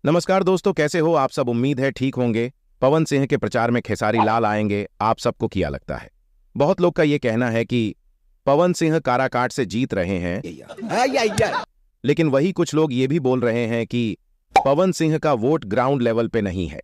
नमस्कार दोस्तों, कैसे हो आप सब। उम्मीद है ठीक होंगे। पवन सिंह के प्रचार में खेसारी लाल आएंगे, आप सबको क्या लगता है? बहुत लोग का ये कहना है कि पवन सिंह काराकाट से जीत रहे हैं, लेकिन वही कुछ लोग ये भी बोल रहे हैं कि पवन सिंह का वोट ग्राउंड लेवल पे नहीं है।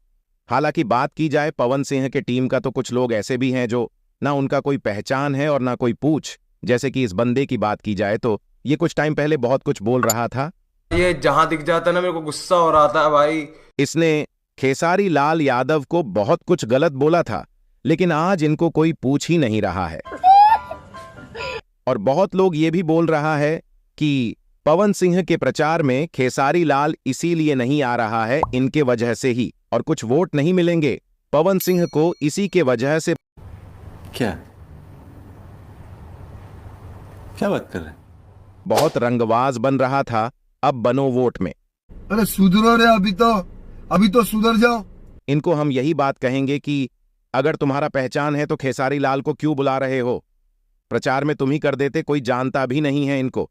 हालांकि बात की जाए पवन सिंह के टीम का, तो कुछ लोग ऐसे भी हैं जो ना उनका कोई पहचान है और ना कोई पूछ। जैसे कि इस बंदे की बात की जाए तो ये कुछ टाइम पहले बहुत कुछ बोल रहा था। ये जहां दिख जाता है ना, मेरे को गुस्सा हो रहा था भाई। इसने खेसारी लाल यादव को बहुत कुछ गलत बोला था, लेकिन आज इनको कोई पूछ ही नहीं रहा है। और बहुत लोग ये भी बोल रहा है कि पवन सिंह के प्रचार में खेसारी लाल इसीलिए नहीं आ रहा है, इनके वजह से ही, और कुछ वोट नहीं मिलेंगे पवन सिंह को इसी के वजह से। क्या क्या बात कर रहे हैं? बहुत रंगबाज बन रहा था, अब बनो वोट में। अरे सुधरो रे, अभी तो सुधर जाओ। इनको हम यही बात कहेंगे कि अगर तुम्हारा पहचान है तो खेसारी लाल को क्यों बुला रहे हो? प्रचार में तुम ही कर देते, कोई जानता भी नहीं है इनको।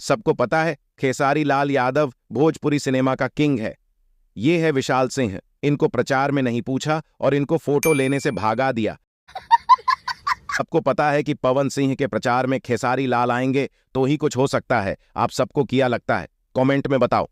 सबको पता है खेसारी लाल यादव भोजपुरी सिनेमा का किंग है। ये है विशाल सिंह, इनको प्रचार में नहीं पूछा और इनको फोटो लेने से भागा दिया। सबको पता है कि पवन सिंह के प्रचार में खेसारी लाल आएंगे तो ही कुछ हो सकता है। आप सबको क्या लगता है? कमेंट में बताओ।